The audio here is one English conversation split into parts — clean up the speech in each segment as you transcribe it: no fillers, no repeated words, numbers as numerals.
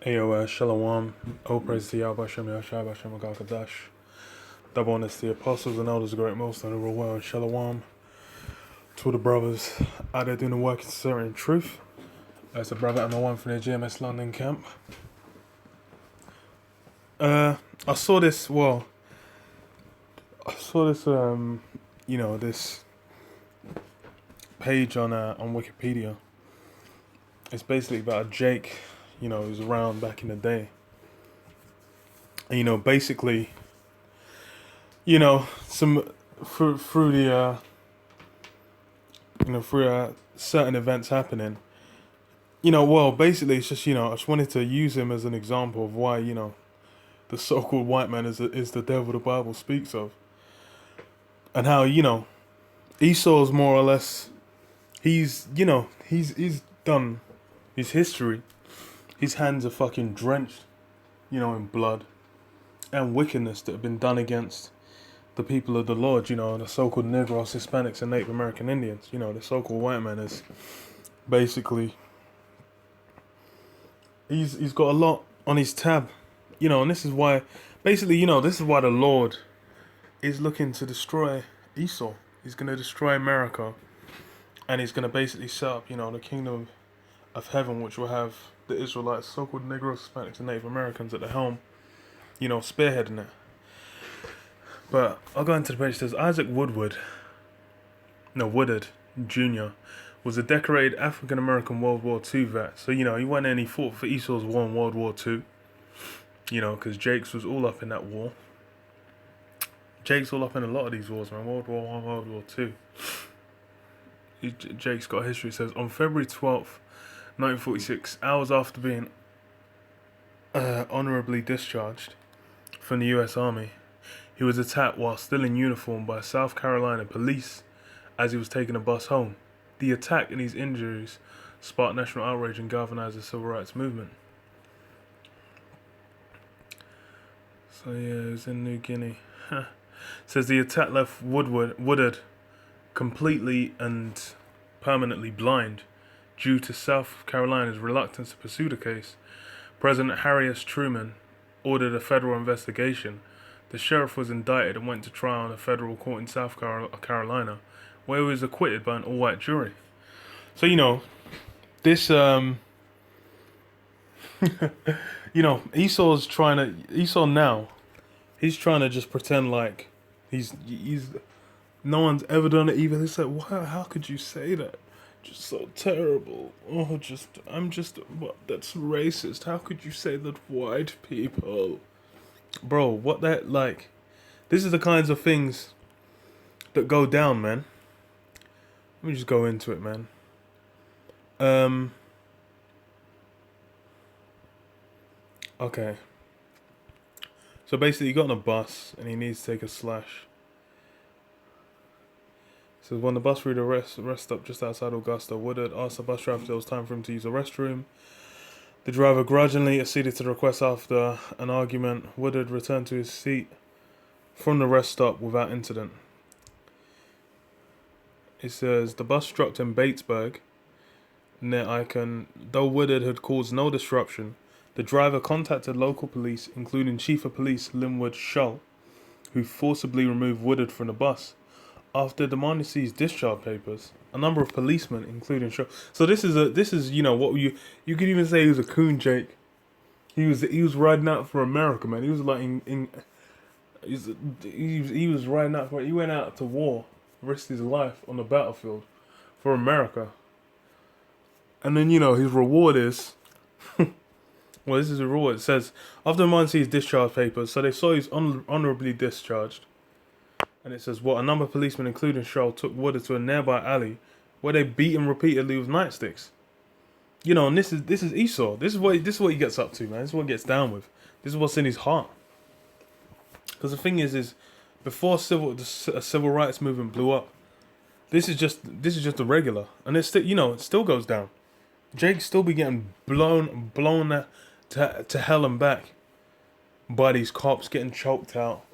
AOS, Shalom, all praise to Yahweh Hashem, Yahshua Hashem, Agakadash. Double honors to the apostles and elders, the great most in the real world. Shalom to all the brothers out there doing the work in sincerity and truth. As a brother and my one from the GMS London camp. I saw this, this page on Wikipedia. It's basically about Jake, who's around back in the day. And, basically, some through certain events happening. Basically, it's just, I just wanted to use him as an example of why, the so-called white man is the devil the Bible speaks of. And how, Esau's more or less, he's done his history. His hands are fucking drenched, in blood and wickedness that have been done against the people of the Lord, the so-called Negroes, Hispanics, and Native American Indians. The so-called white man is basically, he's got a lot on his tab, and this is why, basically, this is why the Lord is looking to destroy Esau. He's going to destroy America, and he's going to basically set up, the kingdom of heaven, which will have the Israelites, so-called Negroes, Hispanics, and Native Americans at the helm, spearheading it. But I'll go into the page. It says Isaac Woodard Jr. was a decorated African-American World War II vet. So, he went in, he fought for Esau's war in World War II. Because Jake's was all up in that war. Jake's all up in a lot of these wars, man. World War I, World War II. Jake's got a history. It says, on February 12th, 1946, hours after being honorably discharged from the U.S. Army, he was attacked while still in uniform by South Carolina police as he was taking a bus home. The attack and his injuries sparked national outrage and galvanized the civil rights movement. So it was in New Guinea. Says the attack left Woodard completely and permanently blind due to South Carolina's reluctance to pursue the case. President Harry S. Truman ordered a federal investigation. The sheriff was indicted and went to trial in a federal court in South Carolina, where he was acquitted by an all-white jury. So, this, Esau now, he's trying to just pretend like he's no one's ever done it either. It's like, wow, how could you say that? Just so terrible. That's racist. How could you say that white people? Bro, this is the kinds of things that go down, man. Let me just go into it, man. Okay. So basically, he got on a bus and he needs to take a slash. So when the bus reached a rest stop just outside Augusta, Woodard asked the bus driver if it was time for him to use the restroom. The driver grudgingly acceded to the request. After an argument, Woodard returned to his seat from the rest stop without incident. It says the bus stopped in Batesburg, near Icon. Though Woodard had caused no disruption, the driver contacted local police, including Chief of Police Linwood Shull, who forcibly removed Woodard from the bus. After demanding to see his discharge papers, a number of policemen, including Shull. So this is what you could even say he was a coon, Jake. He was riding out for America, man. He was like he was riding out for. He went out to war, risked his life on the battlefield for America. And then his reward is. Well, this is a reward. It says after demanding to see his discharge papers, so they saw he was honorably discharged. And it says, a number of policemen, including Shull, took Woodard to a nearby alley where they beat him repeatedly with nightsticks. And this is Esau. This is what he gets up to, man. This is what he gets down with. This is what's in his heart. Because the thing is before a civil rights movement blew up, this is just a regular, and it still goes down. Jake still be getting blown to hell and back by these cops, getting choked out.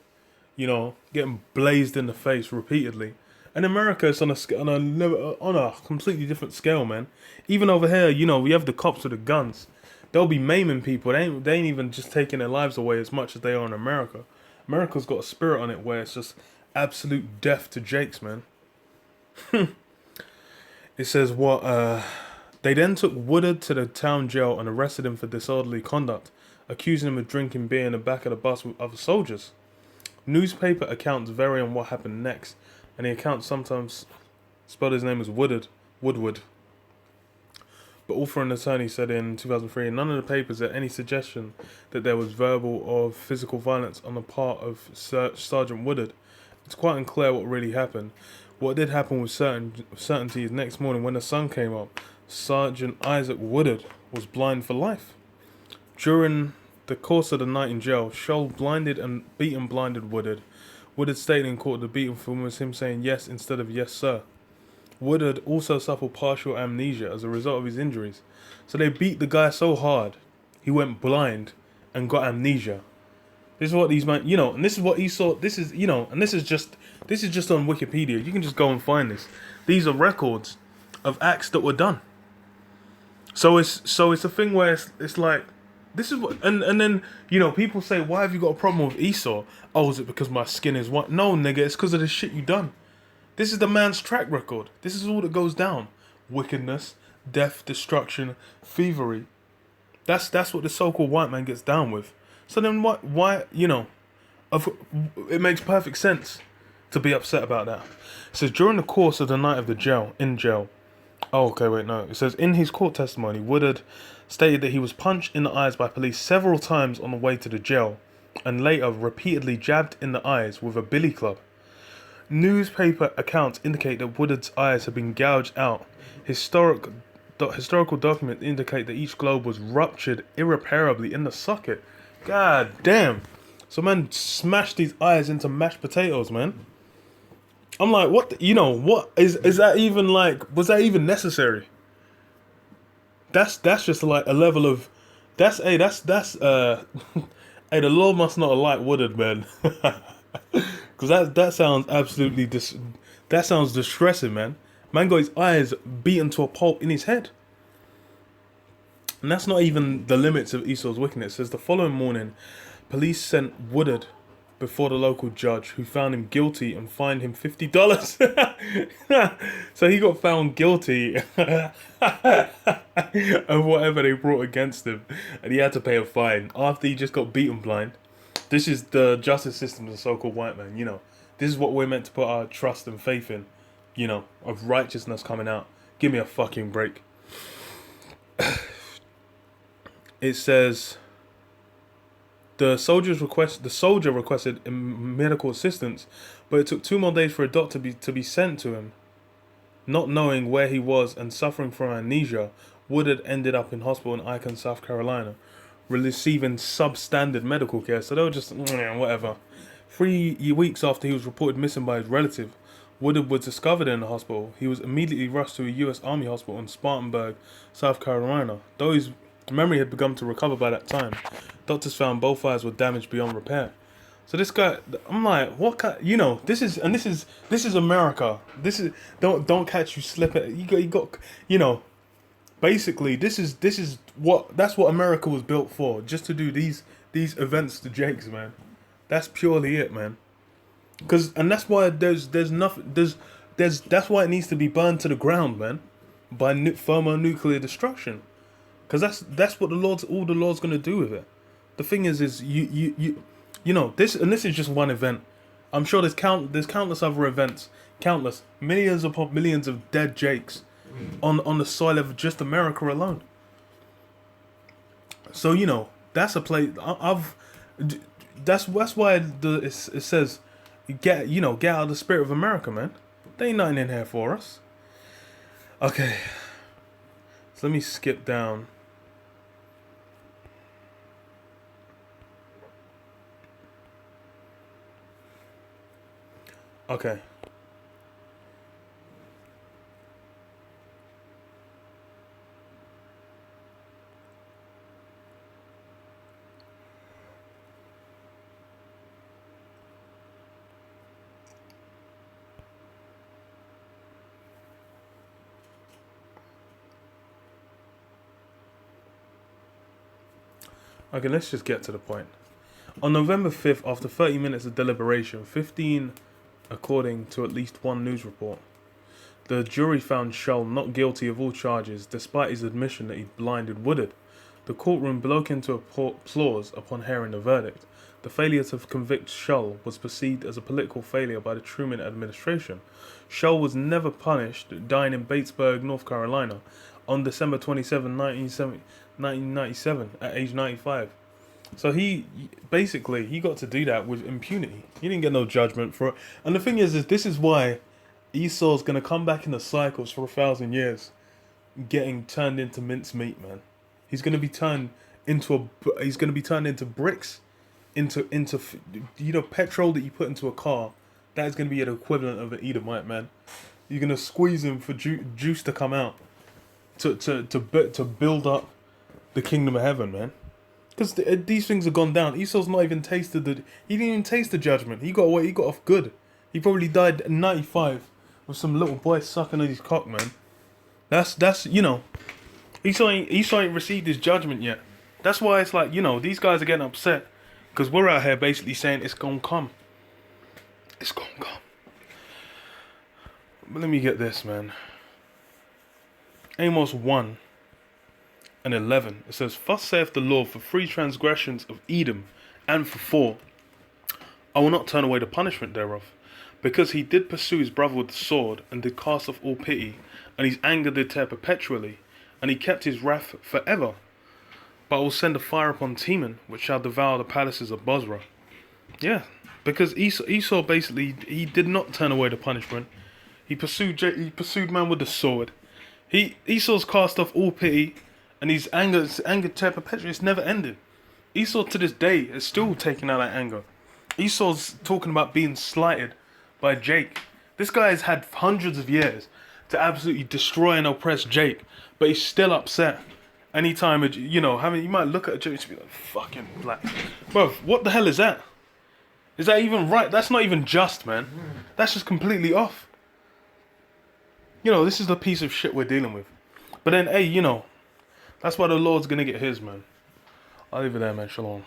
Getting blazed in the face repeatedly. In America, it's on a completely different scale, man. Even over here, we have the cops with the guns. they'll be maiming people. They ain't even just taking their lives away as much as they are in America. America's got a spirit on it where it's just absolute death to Jakes, man. It says what they then took Woodard to the town jail and arrested him for disorderly conduct, accusing him of drinking beer in the back of the bus with other soldiers. Newspaper accounts vary on what happened next, and the accounts sometimes spelled his name as Woodward. But author and attorney said in 2003, none of the papers had any suggestion that there was verbal or physical violence on the part of Sergeant Woodard. It's quite unclear what really happened. What did happen with certainty is next morning when the sun came up, Sergeant Isaac Woodard was blind for life. During the course of the night in jail, Scholl blinded and blinded Woodard. Woodard stated in court the beating film was him saying yes instead of yes sir. Woodard also suffered partial amnesia as a result of his injuries. So they beat the guy so hard, he went blind and got amnesia. This is what these man, and this is what Esau, this is just on Wikipedia. You can just go and find this. These are records of acts that were done. So it's a thing where it's like, this is what, and then, people say, why have you got a problem with Esau? Oh, is it because my skin is white? No, nigga, it's because of the shit you done. This is the man's track record. This is all that goes down. Wickedness, death, destruction, thievery. That's what the so-called white man gets down with. So then why, it makes perfect sense to be upset about that. It says, during the course of the night of in jail. Oh, okay, wait, no. It says, in his court testimony, Woodard stated that he was punched in the eyes by police several times on the way to the jail, and later repeatedly jabbed in the eyes with a billy club. Newspaper accounts indicate that Woodard's eyes had been gouged out. Historical documents indicate that each globe was ruptured irreparably in the socket. God damn. So man smashed these eyes into mashed potatoes, man. I'm like, what what is that even like, was that even necessary? That's just like a level of hey, the Lord must not have liked Woodard, man. Because that sounds absolutely that sounds distressing, man. Man got his eyes beaten to a pulp in his head. And that's not even the limits of Esau's wickedness. It says the following morning, police sent Woodard before the local judge, who found him guilty and fined him $50. So he got found guilty of whatever they brought against him, and he had to pay a fine after he just got beaten blind. This is the justice system of the so-called white man, This is what we're meant to put our trust and faith in, of righteousness coming out. Give me a fucking break. It says the soldier requested medical assistance, but it took 2 more days for a doctor to be sent to him. Not knowing where he was and suffering from amnesia, Woodard ended up in hospital in Aiken, South Carolina, receiving substandard medical care. So they were just whatever. 3 weeks after he was reported missing by his relative, Woodard was discovered in the hospital. He was immediately rushed to a U.S. Army hospital in Spartanburg, South Carolina. Though his memory had begun to recover by that time, doctors found both eyes were damaged beyond repair. So this guy, I'm like, what kind? This is America. This is don't catch you slipping. You got. Basically, that's what America was built for, just to do these events to Jakes, man. That's purely it, man. And that's why that's why it needs to be burned to the ground, man, by thermonuclear destruction. Because that's what all the Lord's gonna do with it. The thing is this, is just one event. I'm sure there's countless other events, millions upon millions of dead Jakes on the soil of just America alone. So that's a place that's why it says get out of the spirit of America, man. There ain't nothing in here for us. Okay, so let me skip down. Okay. Okay, let's just get to the point. On November 5th, after 30 minutes of deliberation, 15, according to at least one news report, the jury found Shull not guilty of all charges, despite his admission that he'd blinded Woodard. The courtroom broke into applause upon hearing the verdict. The failure to convict Shull was perceived as a political failure by the Truman administration. Shull was never punished, dying in Batesburg, North Carolina, on December 27, 1997, at age 95. So he got to do that with impunity. He didn't get no judgment for it. And the thing is this is why Esau's gonna come back in the cycles for 1,000 years, getting turned into mincemeat, man. He's gonna be turned into bricks, into petrol that you put into a car. That is gonna be an equivalent of an Edomite, man. You're gonna squeeze him for juice to come out, to build up the kingdom of heaven, man. Because these things have gone down. Esau's not even tasted he didn't even taste the judgment. He got away. He got off good. He probably died at 95 with some little boy sucking on his cock, man. That's Esau ain't received his judgment yet. That's why it's like, these guys are getting upset because we're out here basically saying it's gonna come. It's gonna come. But let me get this, man. Amos 1:11. It says, "Thus saith the Lord, for 3 transgressions of Edom, and for 4, I will not turn away the punishment thereof. Because he did pursue his brother with the sword, and did cast off all pity, and his anger did tear perpetually, and he kept his wrath forever. But I will send a fire upon Teman, which shall devour the palaces of Bozrah." Yeah, because Esau basically, he did not turn away the punishment. He pursued man with the sword. Esau's cast off all pity, and his anger tear perpetually. It's never ended. Esau to this day is still taking out that anger. Esau's talking about being slighted by Jake. This guy has had hundreds of years to absolutely destroy and oppress Jake, but he's still upset. Anytime, you might look at Jake and be like, fucking black. Bro, what the hell is that? Is that even right? That's not even just, man. That's just completely off. This is the piece of shit we're dealing with. But then, hey, that's why the Lord's gonna get his, man. I'll leave it there, man. Shalom.